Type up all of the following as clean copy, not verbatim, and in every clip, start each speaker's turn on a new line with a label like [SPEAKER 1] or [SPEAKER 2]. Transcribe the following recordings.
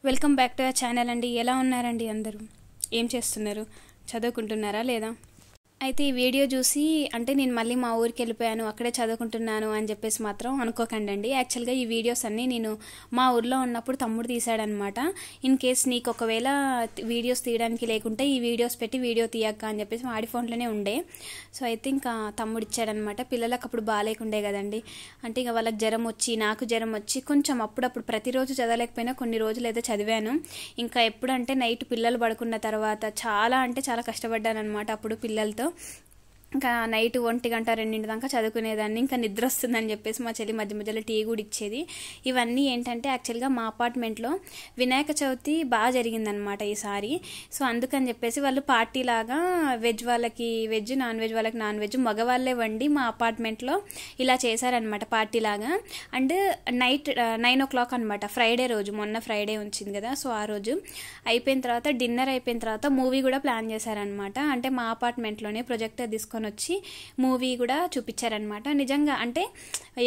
[SPEAKER 1] Welcome back to our channel అండి. ఎలా ఉన్నారండి అందరూ? ఏం చేస్తున్నారు? చదువుకుంటున్నారా లేదా? అయితే ఈ వీడియో చూసి అంటే నేను మళ్ళీ మా ఊరికి వెళ్ళిపోయాను, అక్కడే చదువుకుంటున్నాను అని చెప్పేసి మాత్రం అనుకోకండి అండి. యాక్చువల్గా ఈ వీడియోస్ అన్నీ నేను మా ఊర్లో ఉన్నప్పుడు తమ్ముడు తీశాడనమాట. ఇన్ కేస్ నీకు ఒకవేళ వీడియోస్ తీయడానికి లేకుంటే ఈ వీడియోస్ పెట్టి వీడియో తీయక్క అని చెప్పేసి వాడి ఫోన్లోనే ఉండే. సో అయితే ఇంకా తమ్ముడు ఇచ్చాడనమాట. పిల్లలకు అప్పుడు బాగాలేకుండే కదండి, అంటే ఇక వాళ్ళకి జ్వరం వచ్చి నాకు జ్వరం వచ్చి కొంచెం అప్పుడప్పుడు ప్రతిరోజు చదవలేకపోయినా కొన్ని రోజులు అయితే చదివాను. ఇంకా ఎప్పుడంటే నైట్ పిల్లలు పడుకున్న తర్వాత చాలా అంటే చాలా కష్టపడ్డాను అనమాట. అప్పుడు పిల్లలతో ఇంకా నైట్ 1 గంట 2 దాకా చదువుకునేదాన్ని. ఇంకా నిద్ర వస్తుందని చెప్పేసి మా చెల్లి మధ్య మధ్యలో టీ కూడా ఇచ్చేది. ఇవన్నీ ఏంటంటే యాక్చువల్గా మా అపార్ట్మెంట్లో వినాయక చవితి బాగా జరిగిందనమాట ఈసారి. సో అందుకని చెప్పేసి వాళ్ళు పార్టీ లాగా వెజ్ వాళ్ళకి వెజ్, నాన్ వెజ్ వాళ్ళకి నాన్ వెజ్, మగవాళ్ళే వండి మా అపార్ట్మెంట్లో ఇలా చేశారనమాట పార్టీ లాగా. అండ్ నైట్ 9 o'clock అనమాట, ఫ్రైడే రోజు, మొన్న ఫ్రైడే వచ్చింది కదా. సో ఆ రోజు అయిపోయిన తర్వాత డిన్నర్ అయిపోయిన తర్వాత మూవీ కూడా ప్లాన్ చేశారనమాట. అంటే మా అపార్ట్మెంట్లోనే ప్రొజెక్టర్ తీసుకొని వచ్చి మూవీ కూడా చూపించారనమాట. నిజంగా అంటే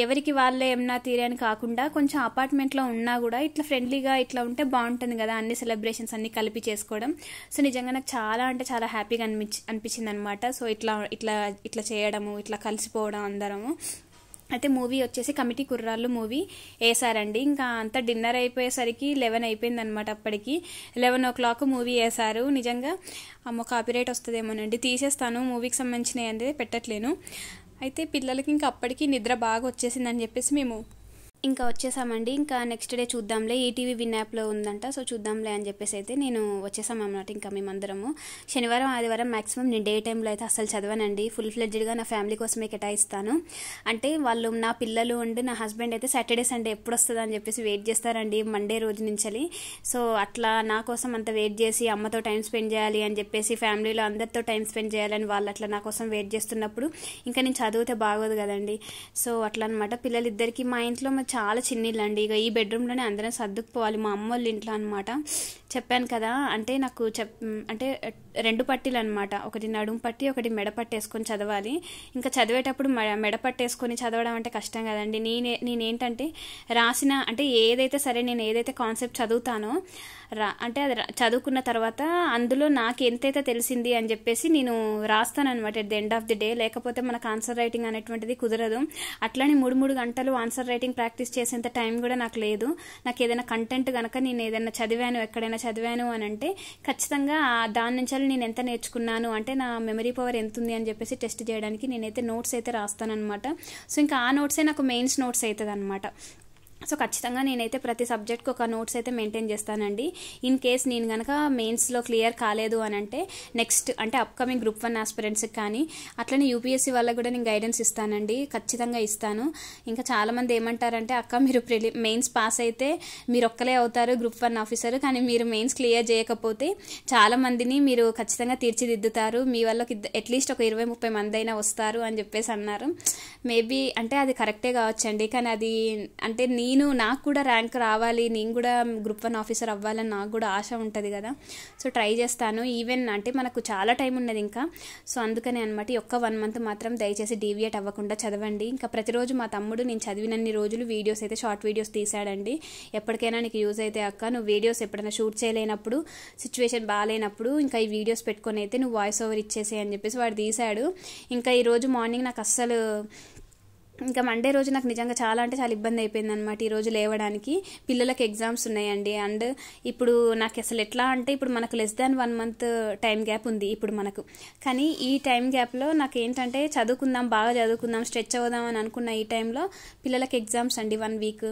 [SPEAKER 1] ఎవరికి వాళ్ళే ఏమన్నా తీరని కాకుండా కొంచెం అపార్ట్మెంట్లో ఉన్నా కూడా ఇట్లా ఫ్రెండ్లీగా ఇట్లా ఉంటే బాగుంటుంది కదా, అన్ని సెలబ్రేషన్స్ అన్ని కలిపి చేసుకోవడం. సో నిజంగా నాకు చాలా అంటే చాలా హ్యాపీగా అనిపించింది అనమాట. సో ఇట్లా ఇట్లా ఇట్లా చేయడము, ఇట్లా కలిసిపోవడం అందరము. అయితే మూవీ వచ్చేసి కమిటీ కుర్రాళ్ళు మూవీ వేసారండి. ఇంకా అంతా డిన్నర్ అయిపోయేసరికి 11 అయిపోయింది అనమాట. అప్పటికి 11 o'clock మూవీ వేసారు. నిజంగా అమ్మో కాపీరైట్ వస్తుందేమోనండి, తీసేస్తాను, మూవీకి సంబంధించినవి అంటే పెట్టట్లేను. అయితే పిల్లలకి ఇంకా అప్పటికి నిద్ర బాగా వచ్చేసిందని చెప్పేసి మేము ఇంకా వచ్చేసామండి. ఇంకా నెక్స్ట్ డే చూద్దాంలే, ఈటీవీ విన్ యాప్లో ఉందంట, సో చూద్దాంలే అని చెప్పేసి అయితే నేను వచ్చేసామన్నమాట. ఇంకా మేమందరము శనివారం ఆదివారం మ్యాక్సిమం నేను డే టైంలో అయితే అసలు చదవనండి. ఫుల్ ఫ్లెడ్జ్డ్గా నా ఫ్యామిలీ కోసమే కేటాయిస్తాను. అంటే వాళ్ళు నా పిల్లలు అండ్ నా హస్బెండ్ అయితే సాటర్డే సండే ఎప్పుడు వస్తుందా అని చెప్పేసి వెయిట్ చేస్తారండి, మండే రోజు నుంచి. సో అట్లా నా కోసం అంత వెయిట్ చేసి అమ్మతో టైం స్పెండ్ చేయాలి అని చెప్పేసి, ఫ్యామిలీలో అందరితో టైం స్పెండ్ చేయాలని వాళ్ళు అట్లా నా కోసం వెయిట్ చేస్తున్నప్పుడు ఇంకా నేను చదివితే బాగోదు కదండి. సో అట్లా అనమాట. పిల్లలిద్దరికి మా ఇంట్లో చాలా చిన్నిళ్ళు అండి. ఇక ఈ బెడ్రూమ్లోనే అందరం సర్దుకుపోవాలి, మా అమ్మ వాళ్ళ ఇంట్లో అనమాట. చెప్పాను కదా, అంటే నాకు అంటే 2 పట్టీలు అనమాట, ఒకటి నడుము పట్టి ఒకటి మెడ పట్టి వేసుకొని చదవాలి. ఇంకా చదివేటప్పుడు మెడ పట్టి వేసుకొని చదవడం అంటే కష్టం కదండి. నేనేంటంటే రాసిన అంటే ఏదైతే సరే నేను ఏదైతే కాన్సెప్ట్ చదువుతానో అంటే అది చదువుకున్న తర్వాత అందులో నాకు ఎంతైతే తెలిసింది అని చెప్పేసి నేను రాస్తాను అనమాట at the end of the day. లేకపోతే మనకు ఆన్సర్ రైటింగ్ అనేటువంటిది కుదరదు. అట్లని 3 గంటలు ఆన్సర్ రైటింగ్ ప్రాక్టీస్ చేసేంత టైం కూడా నాకు లేదు. నాకు ఏదైనా కంటెంట్ కనుక నేను ఏదైనా చదివాను, ఎక్కడైనా చదివాను అని అంటే ఖచ్చితంగా దాని నుంచి నేను ఎంత నేర్చుకున్నాను, అంటే నా మెమరీ పవర్ ఎంత ఉంది అని చెప్పేసి టెస్ట్ చేయడానికి నేనైతే నోట్స్ అయితే రాస్తాను అనమాట. సో ఇంకా ఆ నోట్సే నాకు మెయిన్స్ నోట్స్ అవుతుంది అనమాట. సో ఖచ్చితంగా నేనైతే ప్రతి సబ్జెక్ట్కి ఒక నోట్స్ అయితే మెయింటైన్ చేస్తానండి. ఇన్ కేస్ నేను కనుక మెయిన్స్లో క్లియర్ కాలేదు అని అంటే నెక్స్ట్ అంటే అప్కమింగ్ గ్రూప్ 1 ఆస్పిరెంట్స్కి కానీ అట్లనే యూపీఎస్సీ వాళ్ళకి కూడా నేను గైడెన్స్ ఇస్తానండి, ఖచ్చితంగా ఇస్తాను. ఇంకా చాలామంది ఏమంటారంటే అక్క మీరు మెయిన్స్ పాస్ అయితే మీరు ఒక్కలే అవుతారు గ్రూప్ 1 ఆఫీసర్, కానీ మీరు మెయిన్స్ క్లియర్ చేయకపోతే చాలామందిని మీరు ఖచ్చితంగా తీర్చిదిద్దుతారు, మీ వాళ్ళకి అట్లీస్ట్ ఒక 20-30 మంది అయినా వస్తారు అని చెప్పేసి అన్నారు. మేబీ అంటే అది కరెక్టే కావచ్చండి, కానీ అది అంటే నాకు కూడా ర్యాంక్ రావాలి, నేను కూడా గ్రూప్ 1 ఆఫీసర్ అవ్వాలని నాకు కూడా ఆశ ఉంటుంది కదా. సో ట్రై చేస్తాను. ఈవెన్ అంటే మనకు చాలా టైం ఉన్నది ఇంకా. సో అందుకనే అనమాట, ఈ ఒక్క 1 month మాత్రం దయచేసి డీవియేట్ అవ్వకుండా చదవండి. ఇంకా ప్రతిరోజు మా తమ్ముడు నేను చదివినన్ని రోజులు వీడియోస్ అయితే షార్ట్ వీడియోస్ తీసాడండి. ఎప్పటికైనా నీకు యూజ్ అయితే అక్క, నువ్వు వీడియోస్ ఎప్పుడైనా షూట్ చేయలేనప్పుడు, సిచ్యువేషన్ బాగాలేనప్పుడు ఇంకా ఈ వీడియోస్ పెట్టుకొని అయితే నువ్వు వాయిస్ ఓవర్ ఇచ్చేసే అని చెప్పేసి వాడు తీశాడు. ఇంకా ఈరోజు మార్నింగ్ నాకు అస్సలు ఇంకా మండే రోజు నాకు నిజంగా చాలా అంటే చాలా ఇబ్బంది అయిపోయింది అనమాట. ఈరోజు లేవడానికి పిల్లలకి ఎగ్జామ్స్ ఉన్నాయండి. అండ్ ఇప్పుడు నాకు అసలు ఎట్లా అంటే ఇప్పుడు మనకు less than 1 month time gap ఉంది ఇప్పుడు మనకు. కానీ ఈ టైం గ్యాప్లో నాకు ఏంటంటే చదువుకుందాం, బాగా చదువుకుందాం, స్ట్రెచ్ అవుదాం అని అనుకున్న ఈ టైంలో పిల్లలకి ఎగ్జామ్స్ అండి 1 week.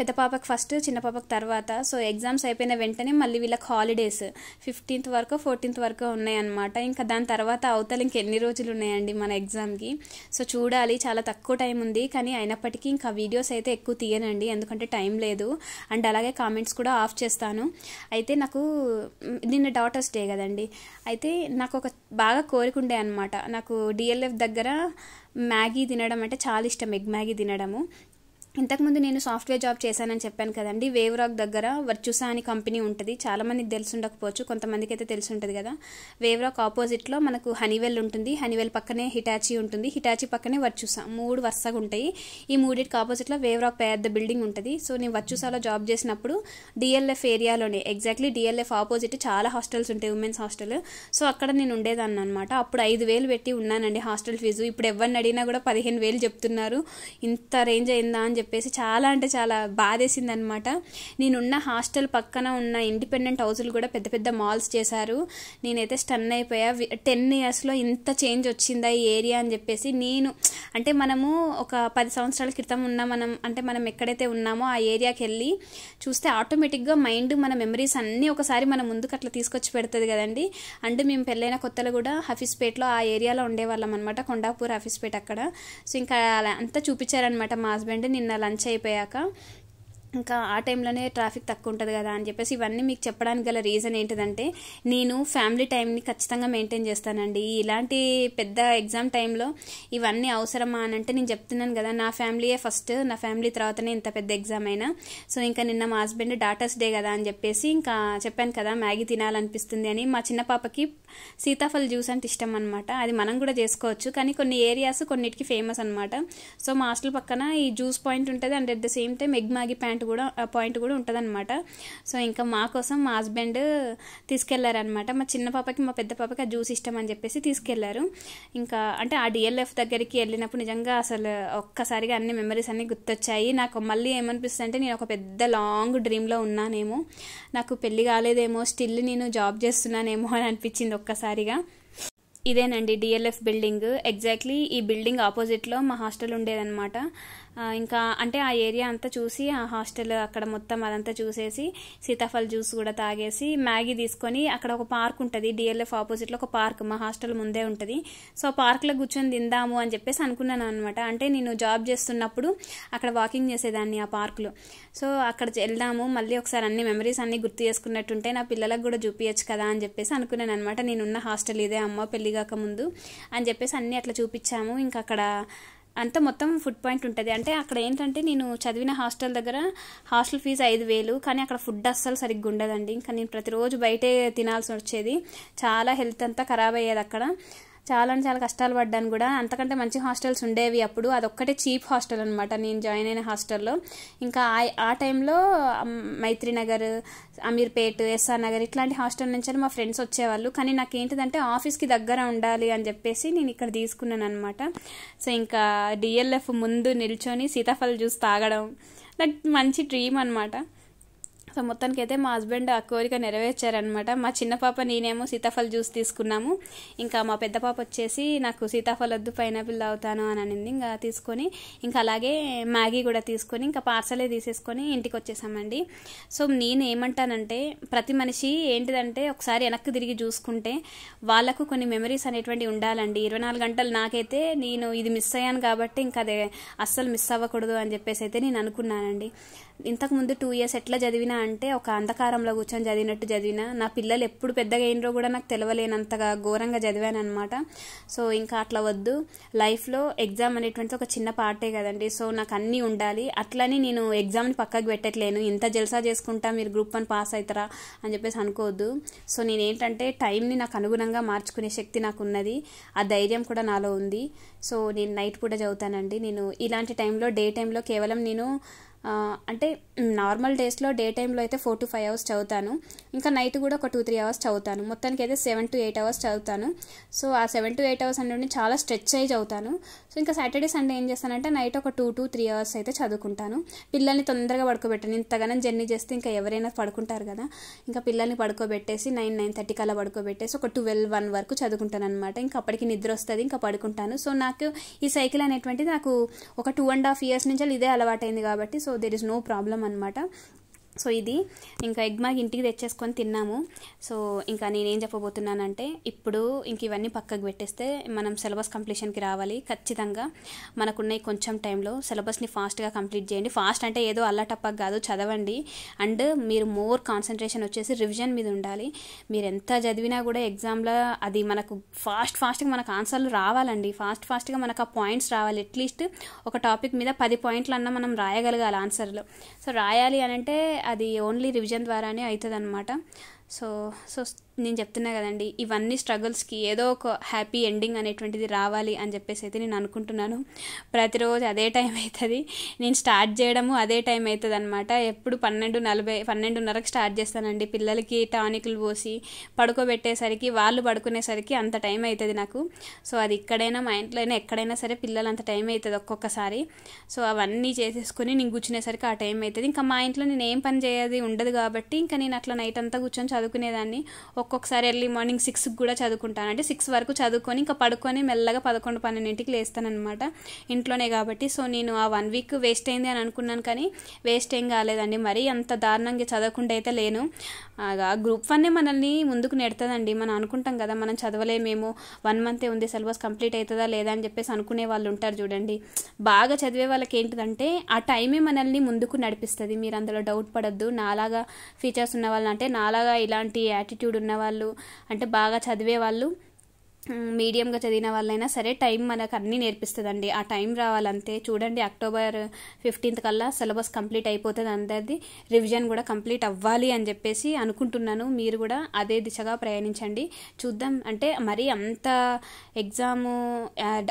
[SPEAKER 1] పెద్ద పాపకు ఫస్ట్, చిన్న పాపకు తర్వాత. సో ఎగ్జామ్స్ అయిపోయిన వెంటనే మళ్ళీ వీళ్ళకి హాలిడేస్ 15th వరకు 14th వరకు ఉన్నాయన్నమాట. ఇంకా దాని తర్వాత అవతల ఇంకెన్ని రోజులు ఉన్నాయండి మన ఎగ్జామ్కి. సో చూడాలి, చాలా తక్కువ టైం ఉంది. కానీ అయినప్పటికీ ఇంకా వీడియోస్ అయితే ఎక్కువ తీయనండి, ఎందుకంటే టైం లేదు. అండ్ అలాగే కామెంట్స్ కూడా ఆఫ్ చేస్తాను. అయితే నాకు నిన్న డాటర్స్ డే కదండి, అయితే నాకు ఒక బాగా కోరికుండే అనమాట. నాకు డిఎల్ఎఫ్ దగ్గర మ్యాగీ తినడం అంటే చాలా ఇష్టం, ఎగ్ మ్యాగీ తినడము. ఇంతకుముందు నేను సాఫ్ట్వేర్ జాబ్ చేశానని చెప్పాను కదండి. వేవ్ రాక్ దగ్గర వర్చుసా అని కంపెనీ ఉంటుంది. చాలామందికి తెలిసి ఉండకపోవచ్చు, కొంతమందికి అయితే తెలిసి ఉంటుంది కదా. వేవ్ రాక్ ఆపోజిట్లో మనకు హనీవెల్ ఉంటుంది. హనీవెల్ పక్కనే హిటాచీ ఉంటుంది. హిటాచీ పక్కనే వర్చుసా, 3 వరుసగా ఉంటాయి. ఈ మూడింటికి ఆపోజిట్లో వేవ్ రాక్ పెద్ద బిల్డింగ్ ఉంటుంది. సో నేను వర్చుసాలో జాబ్ చేసినప్పుడు డిఎల్ఎఫ్ ఏరియాలోనే, ఎగ్జాక్ట్లీ డిఎల్ఎఫ్ ఆపోజిట్ చాలా హాస్టల్స్ ఉంటాయి, ఉమెన్స్ హాస్టల్. సో అక్కడ నేను ఉండేదాన్ని అనమాట. అప్పుడు 5,000 పెట్టి ఉన్నానండి హాస్టల్ ఫీజు. ఇప్పుడు ఎవరిని అడిగినా కూడా 15,000 చెప్తున్నారు. ఇంత రేంజ్ అయిందా అని చెప్పేసి చాలా అంటే చాలా బాధేసింది అనమాట. నేనున్న హాస్టల్ పక్కన ఉన్న ఇండిపెండెంట్ హౌసులు కూడా పెద్ద పెద్ద మాల్స్ చేశారు. నేనైతే స్టన్ అయిపోయా. 10 yearsలో ఇంత చేంజ్ వచ్చిందా ఈ ఏరియా అని చెప్పేసి. నేను అంటే మనము ఒక 10 సంవత్సరాల క్రితం ఉన్న మనం ఎక్కడైతే ఉన్నామో ఆ ఏరియాకి వెళ్ళి చూస్తే ఆటోమేటిక్గా మైండ్ మన మెమరీస్ అన్నీ ఒకసారి మన ముందుకు అట్లా తీసుకొచ్చి పెడుతుంది కదండి. అంటే మేము పెళ్ళైన కొత్తలో కూడా హఫీస్పేట్లో ఆ ఏరియాలో ఉండేవాళ్ళం అనమాట, కొండాపూర్ హఫీస్పేట్ అక్కడ. సో ఇంకా అలా అంతా చూపించారనమాట మా హస్బెండ్ నిన్న లంచ్ అయిపోయాక. ఇంకా ఆ టైంలోనే ట్రాఫిక్ తక్కువ ఉంటుంది కదా అని చెప్పేసి ఇవన్నీ మీకు చెప్పడానికి గల రీజన్ ఏంటిదంటే, నేను ఫ్యామిలీ టైంని ఖచ్చితంగా మెయింటైన్ చేస్తానండి. ఇలాంటి పెద్ద ఎగ్జామ్ టైంలో ఇవన్నీ అవసరమా అని అంటే నేను చెప్తున్నాను కదా, నా ఫ్యామిలీయే ఫస్ట్, నా ఫ్యామిలీ తర్వాతనే ఇంత పెద్ద ఎగ్జామ్ అయినా. సో ఇంకా నిన్న మా హస్బెండ్ డాటర్స్ డే కదా అని చెప్పేసి ఇంకా చెప్పాను కదా మ్యాగీ తినాలనిపిస్తుంది అని. మా చిన్న పాపకి సీతాఫల్ జ్యూస్ అంటే ఇష్టం అనమాట. అది మనం కూడా చేసుకోవచ్చు, కానీ కొన్ని ఏరియాస్ కొన్నిటికి ఫేమస్ అనమాట. సో మా హాస్టల్ పక్కన ఈ జ్యూస్ పాయింట్ ఉంటుంది and at the same time egg Maggi point కూడా ఉంటుంది అనమాట. సో ఇంకా మా కోసం మా హస్బెండ్ తీసుకెళ్లారనమాట. మా చిన్న పాపకి మా పెద్ద పాపకి ఆ జ్యూస్ ఇష్టం అని చెప్పేసి తీసుకెళ్లారు. ఇంకా అంటే ఆ డిఎల్ఎఫ్ దగ్గరికి వెళ్ళినప్పుడు నిజంగా అసలు ఒక్కసారిగా అన్ని మెమరీస్ అన్ని గుర్తొచ్చాయి. నాకు మళ్ళీ ఏమనిపిస్తుంది అంటే నేను ఒక పెద్ద లాంగ్ డ్రీమ్లో ఉన్నానేమో, నాకు పెళ్లి కాలేదేమో, స్టిల్ నేను జాబ్ చేస్తున్నానేమో అని అనిపించింది ఒక్కసారిగా. ఇదేనండి డిఎల్ఎఫ్ బిల్డింగ్. ఎగ్జాక్ట్లీ ఈ బిల్డింగ్ ఆపోజిట్లో మా హాస్టల్ ఉండేదన్నమాట. ఇంకా అంటే ఆ ఏరియా అంతా చూసి ఆ హాస్టల్ అక్కడ మొత్తం అదంతా చూసేసి సీతాఫల్ జ్యూస్ కూడా తాగేసి మ్యాగీ తీసుకొని, అక్కడ ఒక పార్క్ ఉంటుంది డిఎల్ఎఫ్ ఆపోజిట్లో ఒక పార్క్ మా హాస్టల్ ముందే ఉంటుంది. సో ఆ పార్క్లో కూర్చొని తిందాము అని చెప్పేసి అనుకున్నాను అనమాట. అంటే నేను జాబ్ చేస్తున్నప్పుడు అక్కడ వాకింగ్ చేసేదాన్ని ఆ పార్క్లో. సో అక్కడ వెళ్దాము, మళ్ళీ ఒకసారి అన్ని మెమరీస్ అన్ని గుర్తు చేసుకున్నట్టుంటే నా పిల్లలకు కూడా చూపించచ్చు కదా అని చెప్పేసి అనుకున్నాను అనమాట. నేనున్న హాస్టల్ ఇదే అమ్మ పెళ్లి కాక ముందు అని చెప్పేసి అన్ని అట్లా చూపించాము. ఇంకా అక్కడ అంతా మొత్తం ఫుడ్ పాయింట్ ఉంటుంది. అంటే అక్కడ ఏంటంటే నేను చదివిన హాస్టల్ దగ్గర హాస్టల్ ఫీజు 5,000, కానీ అక్కడ ఫుడ్ అస్సలు సరిగ్గా ఉండదండి. ఇంకా నేను ప్రతిరోజు బయటే తినాల్సి వచ్చేది. చాలా హెల్త్ అంతా ఖరాబ్ అయ్యేది అక్కడ. చాలా కష్టాలు పడ్డాను కూడా. అంతకంటే మంచి హాస్టల్స్ ఉండేవి అప్పుడు, అదొక్కటే చీప్ హాస్టల్ అనమాట నేను జాయిన్ అయిన హాస్టల్లో. ఇంకా ఆ టైంలో మైత్రి నగర్, అమీర్పేట్, ఎస్ఆర్ నగర్ ఇట్లాంటి హాస్టల్ నుంచి మా ఫ్రెండ్స్ వచ్చేవాళ్ళు. కానీ నాకు ఏంటిదంటే ఆఫీస్కి దగ్గర ఉండాలి అని చెప్పేసి నేను ఇక్కడ తీసుకున్నాను అనమాట. సో ఇంకా డిఎల్ఎఫ్ ముందు నిల్చొని సీతాఫల్ జ్యూస్ తాగడం నాకు మంచి డ్రీమ్ అనమాట. సో మొత్తానికైతే మా హస్బెండ్ ఆ కోరిక నెరవేర్చారనమాట. మా చిన్న పాప నేనేమో సీతాఫల్ జ్యూస్ తీసుకున్నాము. ఇంకా మా పెద్ద పాప వచ్చేసి నాకు సీతాఫల్ వద్దు పైనాపిల్ తాగుతాను అని అనింది. ఇంకా తీసుకొని ఇంకా అలాగే మ్యాగీ కూడా తీసుకొని ఇంకా పార్సలే తీసేసుకొని ఇంటికి వచ్చేసామండి. సో నేను ఏమంటానంటే ప్రతి మనిషి ఏంటిదంటే ఒకసారి వెనక్కి తిరిగి చూసుకుంటే వాళ్ళకు కొన్ని మెమరీస్ అనేటువంటివి ఉండాలండి. 24 గంటలు నాకైతే నేను ఇది మిస్ అయ్యాను కాబట్టి ఇంకా అదే అస్సలు మిస్ అవ్వకూడదు అని చెప్పేసి అయితే నేను అనుకున్నానండి. ఇంతకుముందు 2 years ఎట్లా చదివినా అంటే ఒక అంధకారంలో కూర్చొని చదివినట్టు చదివినా. నా పిల్లలు ఎప్పుడు పెద్దగా అయినరో కూడా నాకు తెలవలేనంతగా ఘోరంగా చదివాను అనమాట. సో ఇంకా అట్లా వద్దు, లైఫ్లో ఎగ్జామ్ అనేటువంటి ఒక చిన్న పార్టే కదండి. సో నాకు అన్నీ ఉండాలి. అట్లని నేను ఎగ్జామ్ని పక్కకు పెట్టట్లేను. ఇంత జల్సా చేసుకుంటా మీరు గ్రూప్ 1 పాస్ అవుతారా అని చెప్పేసి అనుకోవద్దు. సో నేనేంటంటే టైంని నాకు అనుగుణంగా మార్చుకునే శక్తి నాకు ఉన్నది, ఆ ధైర్యం కూడా నాలో ఉంది. సో నేను నైట్ పూట చదువుతానండి. నేను ఇలాంటి టైంలో డే టైంలో కేవలం నేను అంటే నార్మల్ డేస్లో డే టైంలో అయితే 4 to 5 hours చదువుతాను. ఇంకా నైట్ కూడా ఒక 2-3 hours చదువుతాను. మొత్తానికి అయితే 7 to 8 hours చదువుతాను. సో ఆ 7 to 8 hours అనేది చాలా స్ట్రెచ్ అయ్యి చదువుతాను. సో ఇంకా సాటర్డే సండే ఏం చేస్తానంటే నైట్ ఒక 2 to 3 hours అయితే చదువుకుంటాను. పిల్లల్ని తొందరగా పడుకోబెట్టాను. ఇంతగానో జర్నీ చేస్తే ఇంకా ఎవరైనా పడుకుంటారు కదా, ఇంకా పిల్లల్ని పడుకోబెట్టేసి 9-9:30 కల్లా పడుకోబెట్టేసి ఒక 12-1 వరకు చదువుకుంటాను అనమాట. ఇంకా అప్పటికి నిద్ర వస్తుంది, ఇంకా పడుకుంటాను. సో నాకు ఈ సైకిల్ అనేటువంటిది నాకు ఒక 2.5 years నుంచి ఇదే అలవాటైంది కాబట్టి so there is no problem అనమాట. సో ఇది ఇంకా ఎగ్ మాగి ఇంటికి తెచ్చేసుకొని తిన్నాము. సో ఇంకా నేనేం చెప్పబోతున్నానంటే, ఇప్పుడు ఇంక ఇవన్నీ పక్కకు పెట్టేస్తే మనం సిలబస్ కంప్లీషన్కి రావాలి. ఖచ్చితంగా మనకున్న కొంచెం టైంలో సిలబస్ని ఫాస్ట్గా కంప్లీట్ చేయండి. ఫాస్ట్ అంటే ఏదో అల్లటప్పకు కాదు, చదవండి. అండ్ మీరు మోర్ కాన్సన్ట్రేషన్ వచ్చేసి రివిజన్ మీద ఉండాలి. మీరు ఎంత చదివినా కూడా ఎగ్జామ్లో అది మనకు ఫాస్ట్గా మనకు ఆన్సర్లు రావాలండి. ఫాస్ట్గా మనకు ఆ పాయింట్స్ రావాలి. అట్లీస్ట్ ఒక టాపిక్ మీద 10 పాయింట్లు అన్నా మనం రాయగలగాలి ఆన్సర్లో. సో రాయాలి అని అంటే అది ఓన్లీ రివిజన్ ద్వారానే అవుతుంది అనమాట. సో నేను చెప్తున్నా కదండి, ఇవన్నీ స్ట్రగుల్స్కి ఏదో ఒక హ్యాపీ ఎండింగ్ అనేటువంటిది రావాలి అని చెప్పేసి అయితే నేను అనుకుంటున్నాను. ప్రతిరోజు అదే టైం అవుతుంది, నేను స్టార్ట్ చేయడము అదే టైం అవుతుంది అనమాట. ఎప్పుడు 12:30కి స్టార్ట్ చేస్తానండి. పిల్లలకి టానిక్లు పోసి పడుకోబెట్టేసరికి, వాళ్ళు పడుకునేసరికి అంత టైం అవుతుంది నాకు. సో అది ఇక్కడైనా మా ఇంట్లో అయినా ఎక్కడైనా సరే పిల్లలు అంత టైం అవుతుంది ఒక్కొక్కసారి. సో అవన్నీ చేసేసుకుని నేను కూర్చునేసరికి ఆ టైం అవుతుంది. ఇంకా మా ఇంట్లో నేను ఏం పని చేయది ఉండదు కాబట్టి ఇంకా నేను అట్లా నైట్ అంతా కూర్చొని చదువుకునేదాన్ని. ఒక్కొక్కసారి ఎర్లీ మార్నింగ్ 6కి కూడా చదువుకుంటాను. అంటే 6 వరకు చదువుకొని ఇంకా పడుకొని మెల్లగా 11-12కి లేస్తానమాట ఇంట్లోనే కాబట్టి. సో నేను ఆ 1 వీక్ వేస్ట్ అయింది అని అనుకున్నాను, కానీ వేస్ట్ ఏం కాలేదండి. మరీ అంత దారుణంగా చదవకుండా అయితే లేను. గ్రూప్ 1 మనల్ని ముందుకు నెడుతుందండి. మనం అనుకుంటాం కదా మనం చదవలేమేమో, 1 మంతే ఉంది సిలబస్ కంప్లీట్ అవుతుందా లేదా అని చెప్పేసి అనుకునే వాళ్ళు ఉంటారు చూడండి. బాగా చదివే వాళ్ళకి ఏంటిదంటే ఆ టైమే మనల్ని ముందుకు నడిపిస్తుంది. మీరు అందులో డౌట్ పడద్దు. నాలాగా ఫీచర్స్ ఉన్న వాళ్ళు, అంటే నాలాగా ఇలాంటి యాటిట్యూడ్ ఉన్న వాళ్ళు, అంటే బాగా చదివే వాళ్ళు, మీడియంగా చదివిన వాళ్ళైనా సరే టైం మనకు అన్నీ నేర్పిస్తుందండి. ఆ టైం రావాలంతే. చూడండి, October 15th కల్లా సిలబస్ కంప్లీట్ అయిపోతుంది అందరిది. రివిజన్ కూడా కంప్లీట్ అవ్వాలి అని చెప్పేసి అనుకుంటున్నాను. మీరు కూడా అదే దిశగా ప్రయాణించండి. చూద్దాం. అంటే మరి అంత ఎగ్జాము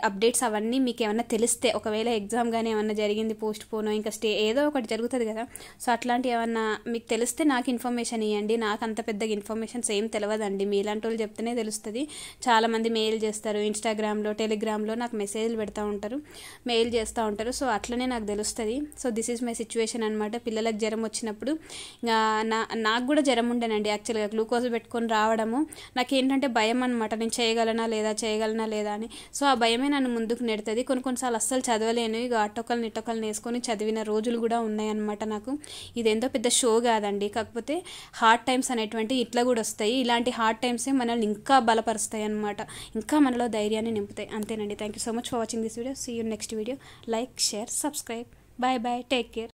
[SPEAKER 1] అప్డేట్స్ అవన్నీ మీకు ఏమన్నా తెలిస్తే, ఒకవేళ ఎగ్జామ్ కానీ ఏమన్నా జరిగింది పోస్ట్ పోనో ఇంకా ఏదో ఒకటి జరుగుతుంది కదా, సో అట్లాంటివి ఏమన్నా మీకు తెలిస్తే నాకు ఇన్ఫర్మేషన్ ఇవ్వండి. నాకు అంత పెద్దగా ఇన్ఫర్మేషన్స్ ఏం తెలియదండి, మీలాంటి వాళ్ళు చెప్తేనే తెలుస్తుంది. చాలామంది మెయిల్ చేస్తారు, ఇన్స్టాగ్రామ్లో, టెలిగ్రామ్లో నాకు మెసేజ్లు పెడతా ఉంటారు, మెయిల్ చేస్తూ ఉంటారు. సో అట్లనే నాకు తెలుస్తుంది. So this is my situation అనమాట. పిల్లలకు జ్వరం వచ్చినప్పుడు ఇంకా నాకు కూడా జ్వరం ఉండేనండి యాక్చువల్గా. గ్లూకోజ్ పెట్టుకొని రావడము నాకేంటంటే భయం అనమాట, నేను చేయగలనా లేదా అని. సో ఆ భయమే నన్ను ముందుకు నెడుతుంది. కొన్నిసార్లు అస్సలు చదవలేను. ఇక అట్టొకల్ని వేసుకొని చదివిన రోజులు కూడా ఉన్నాయన్నమాట నాకు. ఇదేందో పెద్ద షో కాదండి, కాకపోతే హార్డ్ టైమ్స్ అనేటువంటి ఇట్లా కూడా వస్తాయి. ఇలాంటి హార్డ్ టైమ్సే మనల్ని ఇంకా బలపరుస్తాయి అన్నమాట, ఇంకా మనలో ధైర్యాన్ని నింపుతాయి. అంతేనండి. Thank you so much for watching this video. See you next video. Like, share, subscribe. Bye bye. Take care.